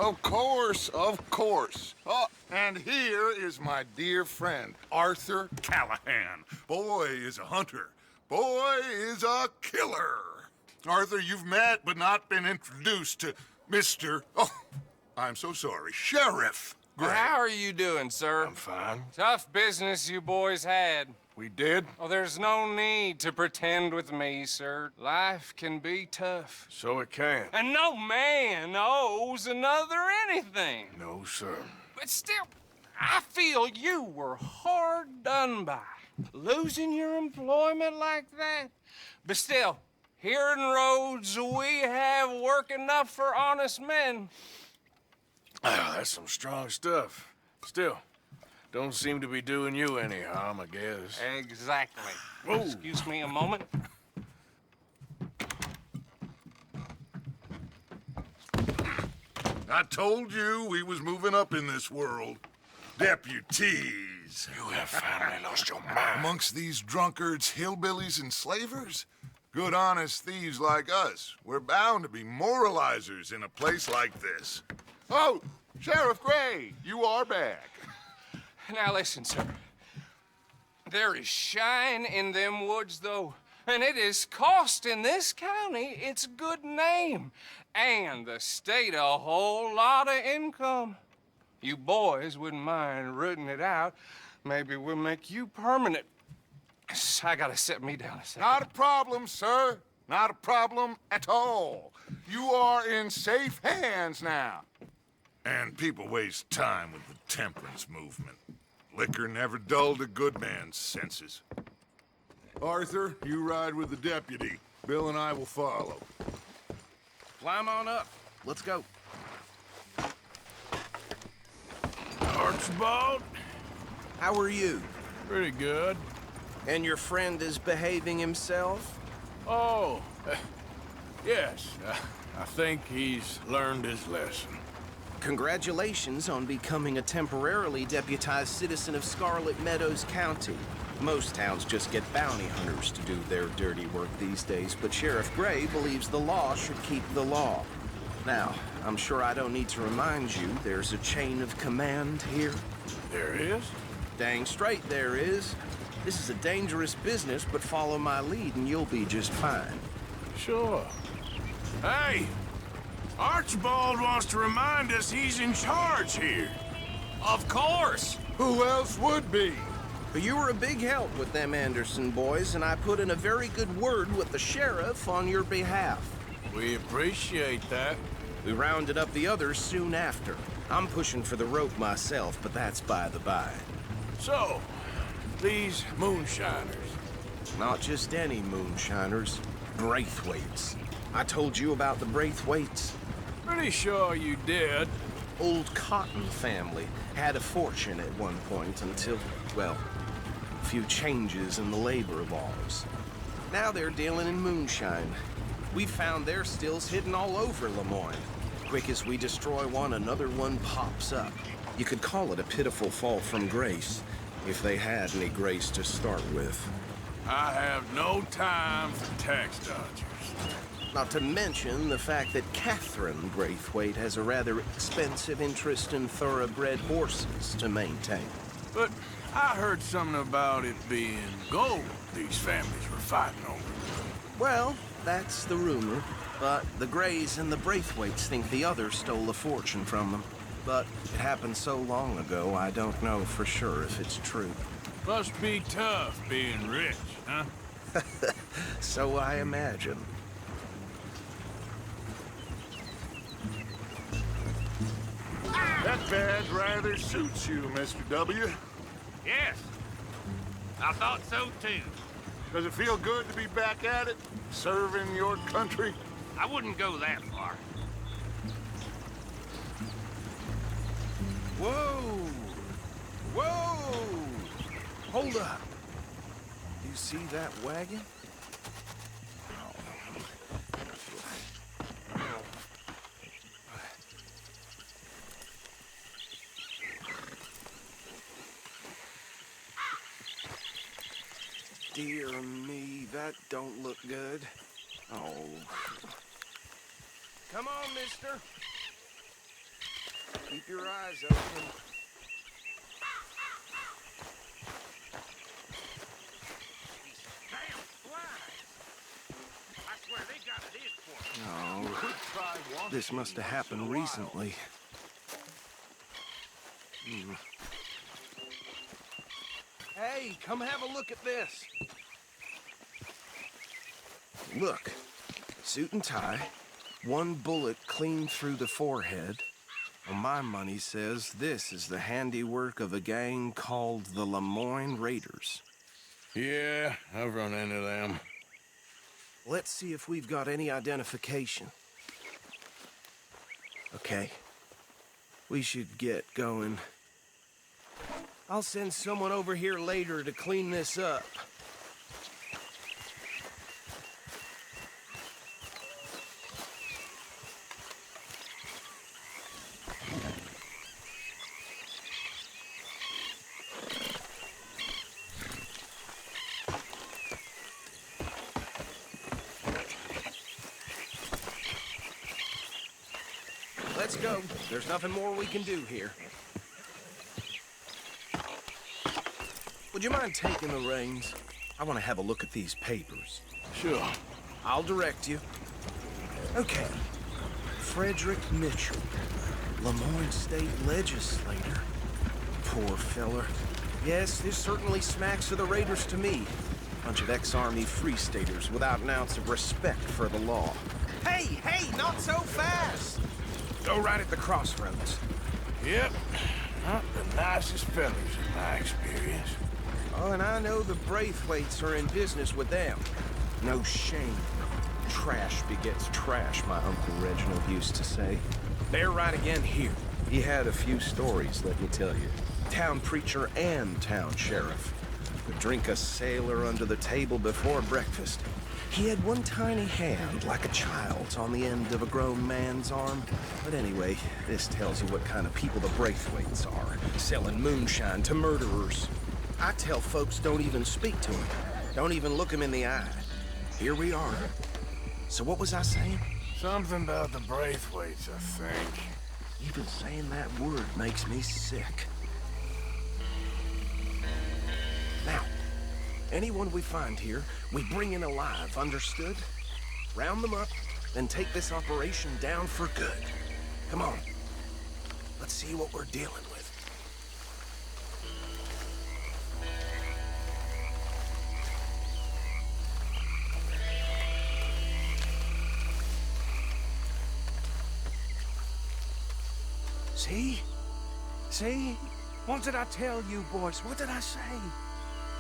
Of course, of course. Oh, and here is my dear friend, Arthur Callahan. Boy is a hunter. Boy is a killer. Arthur, you've met but not been introduced to Mr. Oh, I'm so sorry, Sheriff Gray. How are you doing, sir? I'm fine. Tough business you boys had. We did? Oh, there's no need to pretend with me, sir. Life can be tough. So it can. And no man owes another anything. No, sir. But still, I feel you were hard done by. Losing your employment like that. But still, here in Rhodes, we have work enough for honest men. Oh, that's some strong stuff. Still, don't seem to be doing you any harm, I guess. Exactly. Whoa. Excuse me a moment. I told you we was moving up in this world. Deputies. You have finally lost your mind. Amongst these drunkards, hillbillies, and slavers? Good, honest thieves like us. We're bound to be moralizers in a place like this. Oh, Sheriff Gray, you are back. Now listen, sir. There is shine in them woods, though, and it is costing this county its good name and the state a whole lot of income. You boys wouldn't mind rooting it out. Maybe we'll make you permanent. I gotta set me down a second. Not a problem, sir. Not a problem at all. You are in safe hands now. And people waste time with the temperance movement. Liquor never dulled a good man's senses. Arthur, you ride with the deputy. Bill and I will follow. Climb on up. Let's go. Archibald? How are you? Pretty good. And your friend is behaving himself? Oh, yes. I think he's learned his lesson. Congratulations on becoming a temporarily deputized citizen of Scarlet Meadows County. Most towns just get bounty hunters to do their dirty work these days, but Sheriff Gray believes the law should keep the law. Now, I'm sure I don't need to remind you there's a chain of command here. There is? Dang straight there is. This is a dangerous business, but follow my lead and you'll be just fine. Sure. Hey! Archibald wants to remind us he's in charge here. Of course! Who else would be? But you were a big help with them Anderson boys, and I put in a very good word with the sheriff on your behalf. We appreciate that. We rounded up the others soon after. I'm pushing for the rope myself, but that's by the by. So, these moonshiners. Not just any moonshiners, Braithwaites. I told you about the Braithwaites. Pretty sure you did. Old Cotton family had a fortune at one point until, well, a few changes in the labor laws. Now they're dealing in moonshine. We found their stills hidden all over Lemoyne. Quick as we destroy one, another one pops up. You could call it a pitiful fall from grace, if they had any grace to start with. I have no time for tax dodgers. Not to mention the fact that Catherine Braithwaite has a rather expensive interest in thoroughbred horses to maintain. But I heard something about it being gold these families were fighting over. Well, that's the rumor. But the Grays and the Braithwaites think the others stole a fortune from them. But it happened so long ago, I don't know for sure if it's true. Must be tough being rich, huh? So I imagine. That badge rather suits you, Mr. W. Yes, I thought so too. Does it feel good to be back at it, serving your country? I wouldn't go that far. Whoa! Whoa! Hold up. You see that wagon? Dear me, that don't look good. Oh. Come on, mister. Keep your eyes open. Damn flies! I swear they got it in for me. Oh, this must have happened recently. Hey, come have a look at this. Look, suit and tie, one bullet clean through the forehead. Well, my money says this is the handiwork of a gang called the Lemoyne Raiders. Yeah, I've run into them. Let's see if we've got any identification. Okay. We should get going. I'll send someone over here later to clean this up. Let's go. There's nothing more we can do here. Would you mind taking the reins? I want to have a look at these papers. Sure. I'll direct you. Okay. Frederick Mitchell, Lemoyne State Legislator. Poor feller. Yes, this certainly smacks of the Raiders to me. Bunch of ex-Army Free Staters without an ounce of respect for the law. Hey, not so fast! Go right at the crossroads. Yep. Not the nicest fellas in my experience. Oh, and I know the Braithwaites are in business with them. No shame. Trash begets trash, my Uncle Reginald used to say. They're right again here. He had a few stories, let me tell you. Town preacher and town sheriff. Could drink a sailor under the table before breakfast. He had one tiny hand, like a child's, on the end of a grown man's arm. But anyway, this tells you what kind of people the Braithwaites are. Selling moonshine to murderers. I tell folks don't even speak to him. Don't even look him in the eye. Here we are. So what was I saying? Something about the Braithwaites, I think. Even saying that word makes me sick. Now, anyone we find here, we bring in alive, understood? Round them up, then take this operation down for good. Come on. Let's see what we're dealing with. See? See? What did I tell you, boys? What did I say?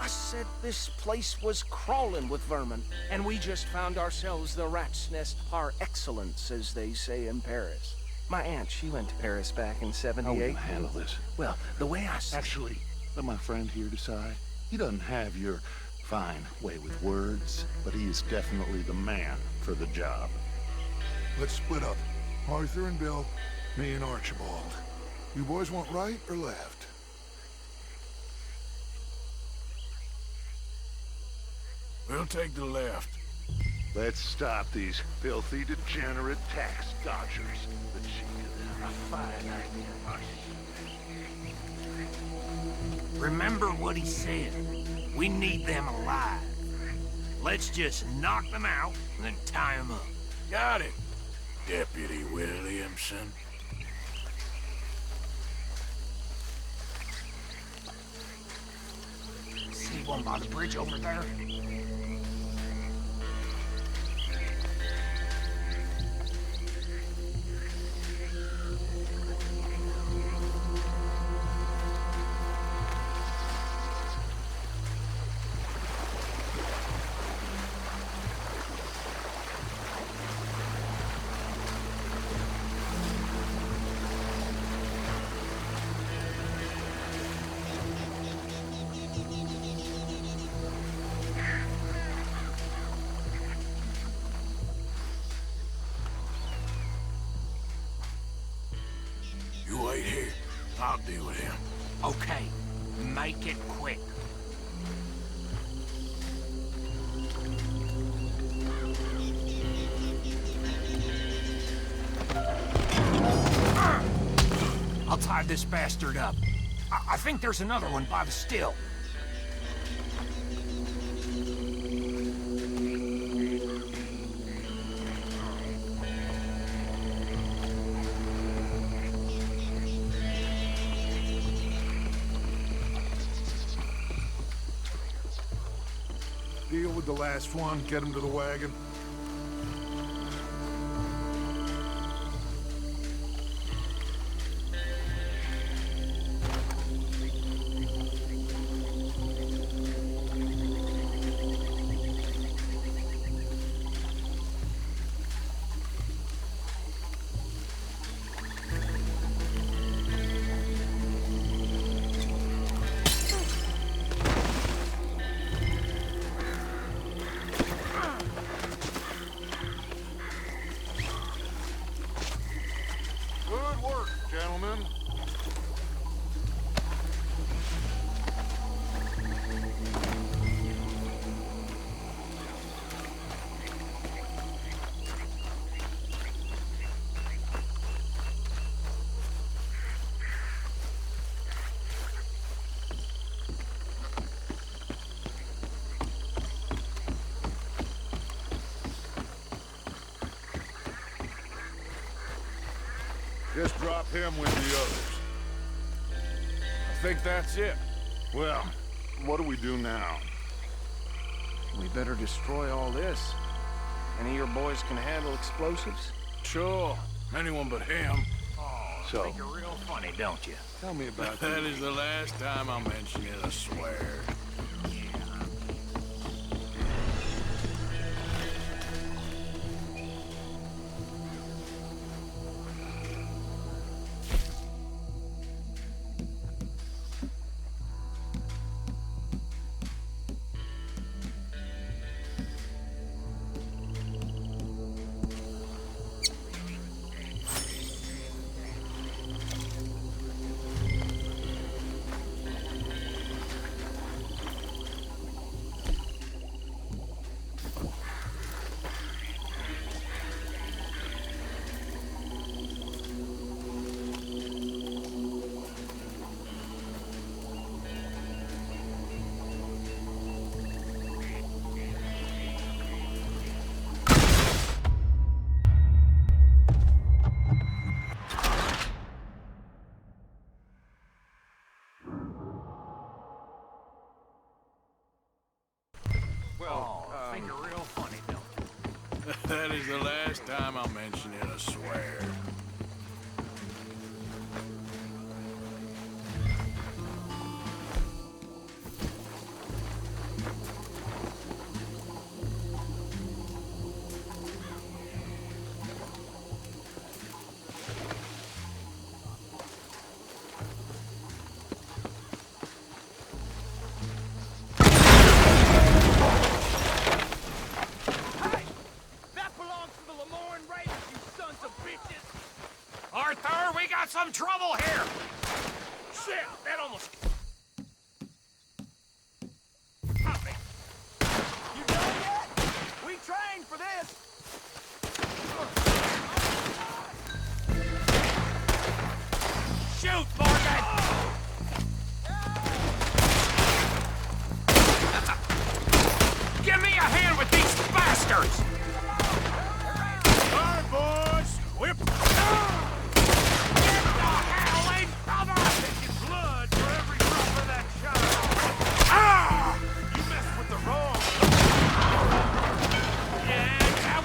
I said this place was crawling with vermin, and we just found ourselves the rat's nest par excellence, as they say in Paris. My aunt, she went to Paris back in '78. How are we gonna handle this? Well, the way I see Actually, let my friend here decide. He doesn't have your fine way with words, but he is definitely the man for the job. Let's split up. Arthur and Bill, me and Archibald. You boys want right or left? We'll take the left. Let's stop these filthy, degenerate tax dodgers. The chief of them, a fine idea. Remember what he said. We need them alive. Let's just knock them out and then tie them up. Got it, Deputy Williamson. See one by the bridge over there? You wait here. I'll deal with him. Okay, make it quick. this bastard up. I think there's another one by the still. Deal with the last one, get him to the wagon. Good work, gentlemen. Just drop him with the others. I think that's it. Well, what do we do now? We better destroy all this. Any of your boys can handle explosives? Sure. Anyone but him. So, Think you're real funny, don't you? tell me about That is the last time I'll mention it, I swear. Think you're real funny, don't you? That is the last time I'll mention it, I swear. Arthur, we got some trouble here! Shit, that almost... Got me. You done yet? We trained for this. Shoot, Morgan! Give me a hand with these bastards! All right, boys. Whip. Get the hell in cover! Taking blood for every drop of that shot. Ah! You messed with the wrong. Yeah, that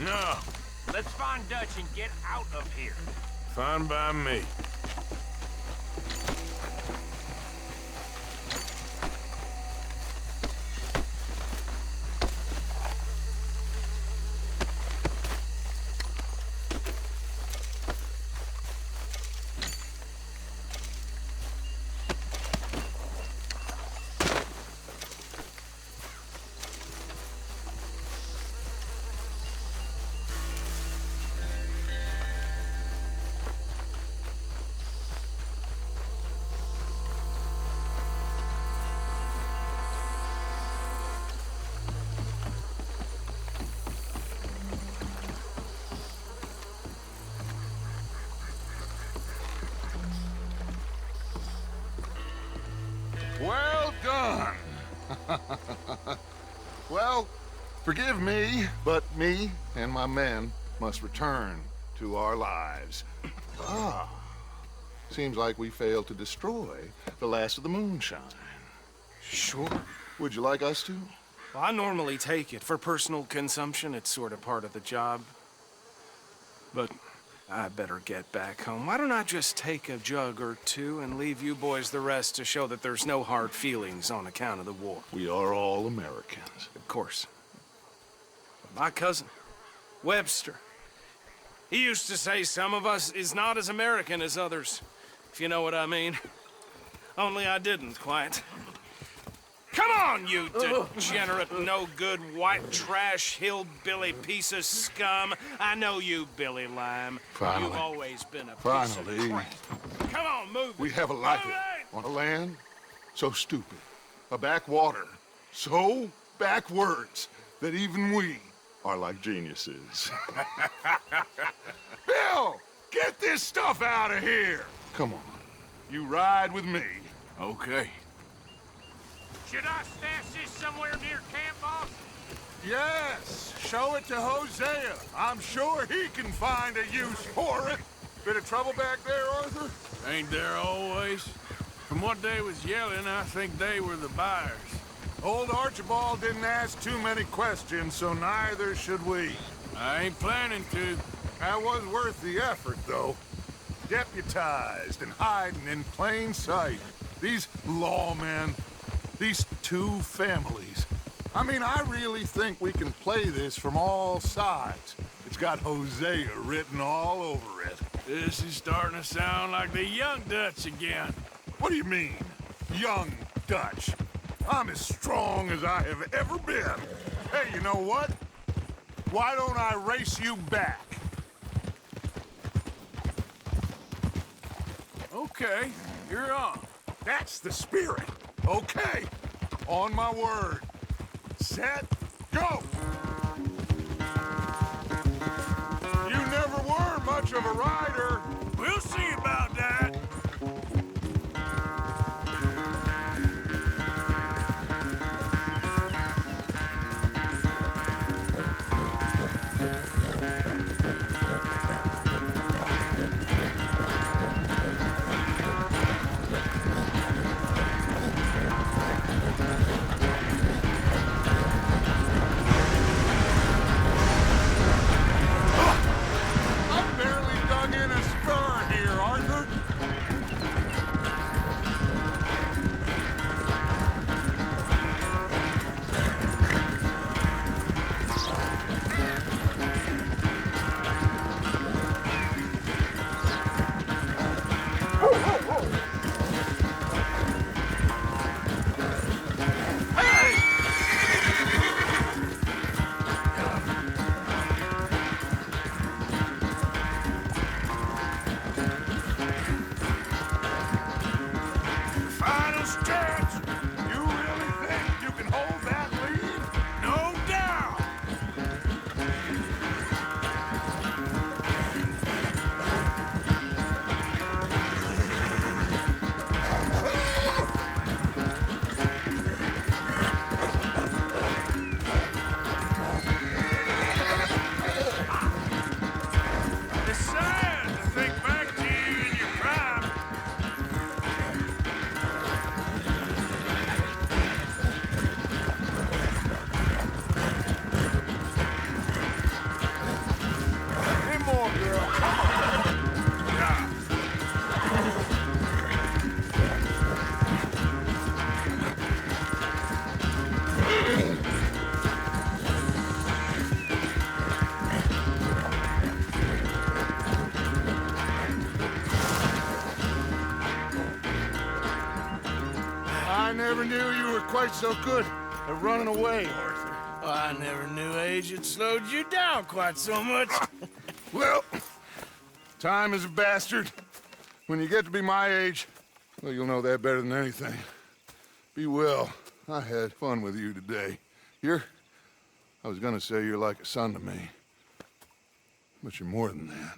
No, Let's find Dutch and get out of here. fine by me. Well done. Well, forgive me, but me and my men must return to our lives. Seems like we failed to destroy the last of the moonshine. Sure. Would you like us to? Well, I normally take it. For personal consumption, it's sort of part of the job. But I better get back home. Why don't I just take a jug or two and leave you boys the rest to show that there's no hard feelings on account of the war? We are all Americans. Of course. My cousin, Webster, he used to say some of us is not as American as others, if you know what I mean. Only I didn't quite. Come on, you degenerate, no-good, white trash, hillbilly piece of scum. I know you, Billy Lime. Finally. You've always been a piece Finally. of crap. Come on, move We it. have a life Move it! on a land so stupid, a backwater so backwards that even we are like geniuses. Bill, get this stuff out of here. Come on, you ride with me. Okay. Should I stash this somewhere near camp, boss? Yes, show it to Hosea. I'm sure he can find a use for it. Bit of trouble back there, Arthur? Ain't there always? From what they was yelling, I think they were the buyers. Old Archibald didn't ask too many questions, so neither should we. I ain't planning to. That was worth the effort, though. Deputized and hiding in plain sight. These lawmen, these two families. I mean, I really think we can play this from all sides. It's got Hosea written all over it. This is starting to sound like the young Dutch again. What do you mean, young Dutch? I'm as strong as I have ever been. Hey, you know what? Why don't I race you back? Okay, you're on. That's the spirit. Okay. On my word. Set, go! You never were much of a rider. We'll see about that. I've barely dug in a spur here, Arthur. never knew you were quite so good at running away, Arthur. Oh, I never knew age had slowed you down quite so much. Well, time is a bastard. When you get to be my age, well, you'll know that better than anything. Be well. I had fun with you today. I was gonna say you're like a son to me. But you're more than that.